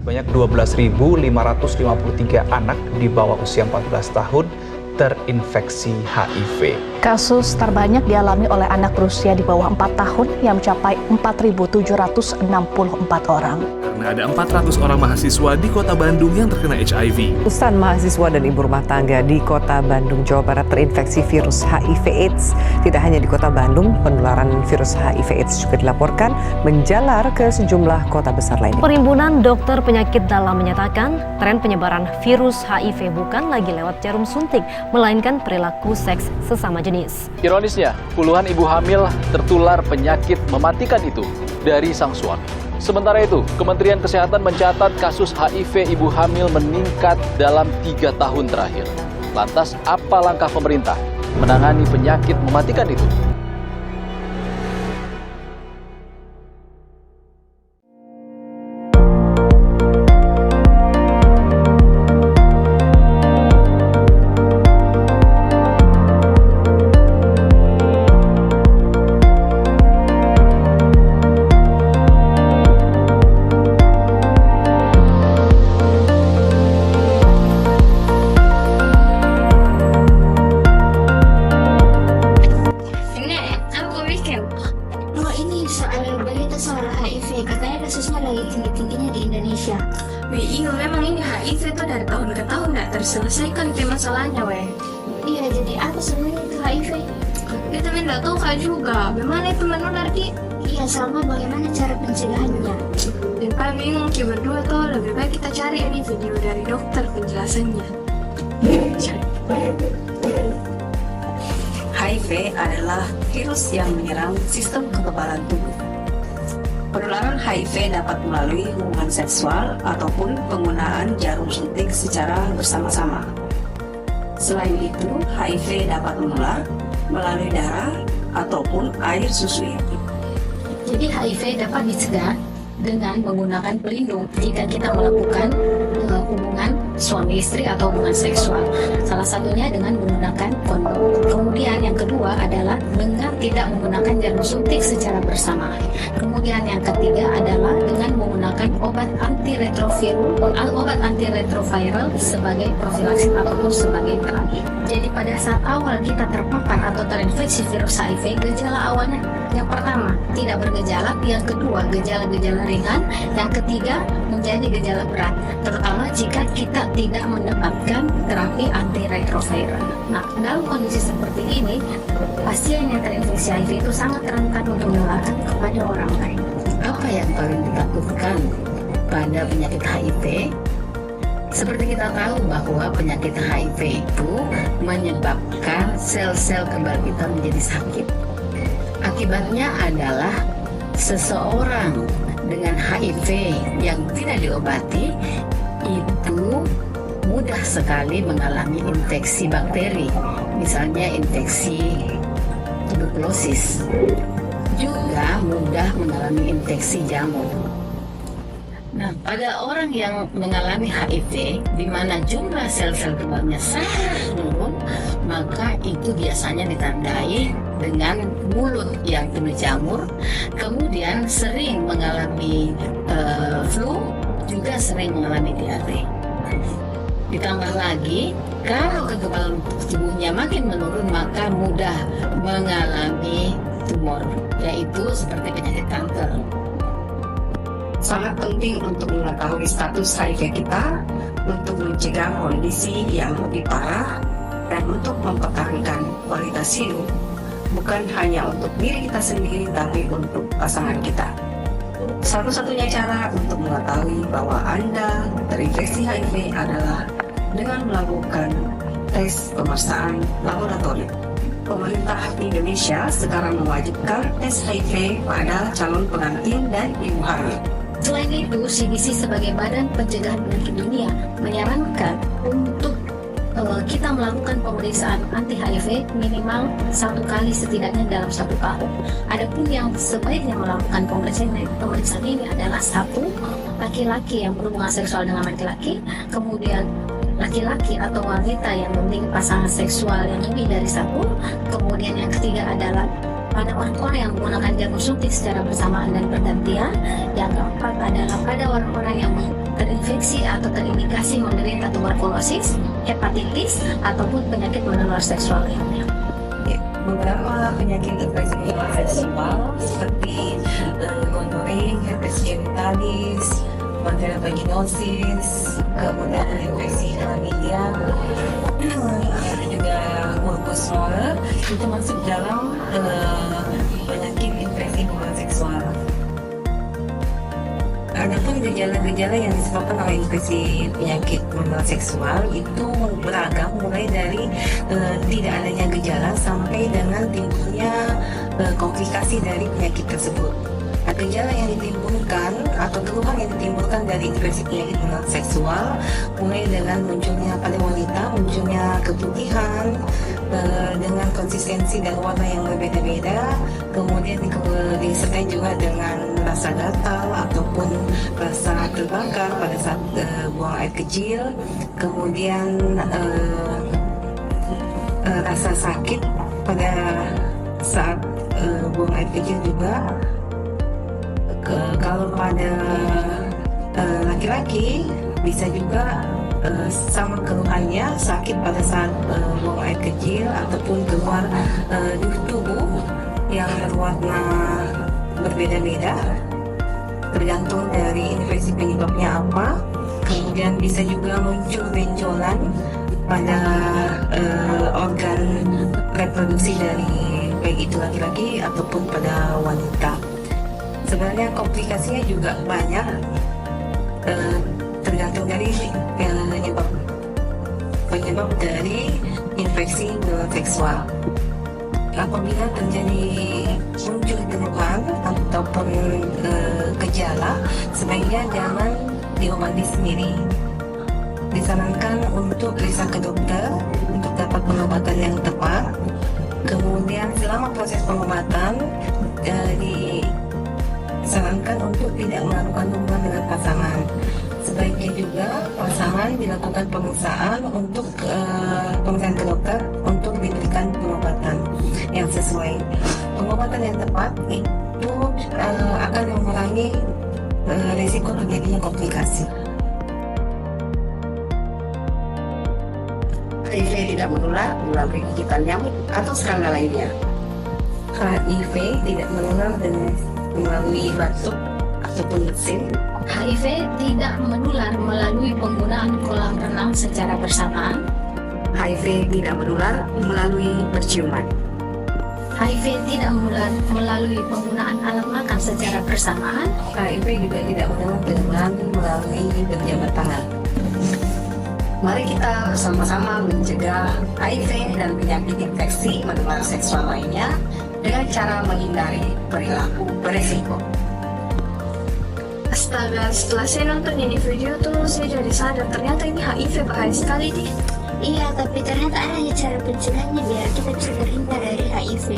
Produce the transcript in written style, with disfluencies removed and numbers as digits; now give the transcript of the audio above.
Banyak 12.553 anak di bawah usia 14 tahun terinfeksi HIV. Kasus terbanyak dialami oleh anak berusia di bawah 4 tahun yang mencapai 4.764 orang. Karena ada 400 orang mahasiswa di kota Bandung yang terkena HIV. Ratusan mahasiswa dan ibu rumah tangga di kota Bandung, Jawa Barat terinfeksi virus HIV/AIDS. Tidak hanya di kota Bandung, penularan virus HIV/AIDS juga dilaporkan menjalar ke sejumlah kota besar lainnya. Perhimpunan Dokter Penyakit Dalam menyatakan tren penyebaran virus HIV bukan lagi lewat jarum suntik, melainkan perilaku seks sesama jenis. Ironisnya, puluhan ibu hamil tertular penyakit mematikan itu dari sang suami. Sementara itu, Kementerian Kesehatan mencatat kasus HIV ibu hamil meningkat dalam 3 tahun terakhir. Lantas, apa langkah pemerintah menangani penyakit mematikan itu? Katanya kasusnya lagi tinggi-tingginya di Indonesia. Iya, memang ini HIV itu dari tahun ke tahun nggak terselesaikan itu masalahnya, weh. Iya, jadi apa sebenarnya itu HIV? Kita nggak tahu kak juga, bagaimana itu menular di? Iya, sama bagaimana cara pencegahannya? Dan paling bingung kita berdua tuh, lebih baik kita cari ini video dari dokter penjelasannya. HIV adalah virus yang menyerang sistem kekebalan tubuh. Penularan HIV dapat melalui hubungan seksual ataupun penggunaan jarum suntik secara bersama-sama. Selain itu, HIV dapat menular melalui darah ataupun air susu ibu. Jadi HIV dapat dicegah dengan menggunakan pelindung jika kita melakukan hubungan suami istri atau hubungan seksual. Salah satunya dengan menggunakan kondom. Kemudian yang kedua adalah dengan tidak menggunakan jarum suntik secara bersamaan. Kemudian yang ketiga adalah dengan menggunakan obat antiretroviral sebagai profilaksis ataupun sebagai terapi. Jadi pada saat awal kita terpapar atau terinfeksi virus HIV, gejala awalnya yang pertama tidak bergejala, yang kedua gejala-gejala ringan, yang ketiga menjadi gejala berat, terutama jika kita tidak mendapatkan terapi antiretroviral. Nah, dalam kondisi seperti ini, pasien yang terinfeksi HIV itu sangat rentan untuk menularkan kepada orang lain. Apa yang paling ditakutkan pada penyakit HIV? Seperti kita tahu bahwa penyakit HIV itu menyebabkan sel-sel kebal kita menjadi sakit. Akibatnya adalah seseorang dengan HIV yang tidak diobati itu mudah sekali mengalami infeksi bakteri, misalnya infeksi tuberkulosis. Juga mudah mengalami infeksi jamur. Nah, pada orang yang mengalami HIV, di mana jumlah sel-sel kebalnya sangat menurun, maka itu biasanya ditandai dengan mulut yang penuh jamur, kemudian sering mengalami flu, juga sering mengalami diare. Ditambah lagi, kalau kekebalan tubuhnya makin menurun, maka mudah mengalami tumor, yaitu seperti penyakit kanker. Sangat penting untuk mengetahui status HIV kita untuk mencegah kondisi yang lebih parah dan untuk mempertahankan kualitas hidup, bukan hanya untuk diri kita sendiri tapi untuk pasangan kita. Satu-satunya cara untuk mengetahui bahwa Anda terinfeksi HIV adalah dengan melakukan tes pemeriksaan laboratorium. Pemerintah Indonesia sekarang mewajibkan tes HIV pada calon pengantin dan ibu hamil. Selain itu, CDC sebagai Badan Pencegahan Penyakit Dunia menyarankan untuk kita melakukan pemeriksaan anti-HIV minimal 1 kali setidaknya dalam 1 tahun. Adapun yang sebaiknya melakukan pemeriksaan ini adalah 1, laki-laki yang berhubungan seksual dengan laki-laki, kemudian laki-laki atau wanita yang memiliki pasangan seksual yang lebih dari 1, kemudian yang ketiga adalah pada orang-orang yang menggunakan jarum suntik secara bersamaan dan bergantian. Yang keempat adalah pada orang-orang yang terinfeksi atau terindikasi menderita tuberkulosis, hepatitis, ataupun penyakit menular seksual lainnya. Beberapa penyakit infeksi menular seksual seperti gonorrhea, herpes genitalis, bakteri vaginosis, kemudian infeksi chlamydia, juga corpus morer itu masuk dalam penyakit infeksi menular seksual. Adapun gejala-gejala yang disebabkan oleh infeksi penyakit menular seksual itu beragam, mulai dari tidak adanya gejala sampai dengan timbulnya komplikasi dari penyakit tersebut. Nah, gejala yang ditimbulkan atau keluhan yang ditimbulkan dari infeksi penyakit menular seksual mulai dengan munculnya pada wanita, munculnya keputihan dengan konsistensi dan warna yang berbeda-beda, kemudian disertai juga dengan rasa gatal ataupun rasa terbakar pada saat buang air kecil, kemudian rasa sakit pada saat buang air kecil juga. Kalau pada laki-laki bisa juga sama keluhannya, sakit pada saat buang air kecil ataupun keluar di tubuh yang berwarna berbeda-beda tergantung dari infeksi penyebabnya apa. Kemudian bisa juga muncul benjolan pada organ reproduksi dari baik itu laki-laki ataupun pada wanita. Sebenarnya komplikasinya juga banyak, tergantung dari penyebab dari infeksi menular seksual. Apabila terjadi muncul keluhan ataupun gejala, sebaiknya jangan diobati sendiri. Disarankan untuk periksa ke dokter untuk dapat pengobatan yang tepat. Kemudian selama proses pengobatan disarankan untuk tidak melakukan hubungan dengan pasangan. Sebaiknya juga pasangan dilakukan pemeriksaan untuk pemeriksaan ke dokter untuk diberikan pengobatan yang sesuai. Pengobatan yang tepat itu akan mengurangi risiko terjadinya komplikasi. HIV tidak menular melalui gigitan nyamuk atau serangga lainnya. HIV tidak menular dengan melalui batuk ataupun bersin. HIV tidak menular melalui penggunaan kolam renang secara bersamaan. HIV tidak menular melalui perciuman. HIV tidak menular melalui penggunaan alat makan secara bersamaan. HIV juga tidak menular dengan melalui berjabat tangan. Mari kita bersama-sama mencegah HIV dan penyakit infeksi menular seksual lainnya dengan cara menghindari perilaku beresiko. Astaga, setelah saya nonton ini video tuh saya jadi sadar ternyata ini HIV bahaya sekali nih. Iya, tapi ternyata ada cara pencegahannya biar kita bisa terhindar dari HIV.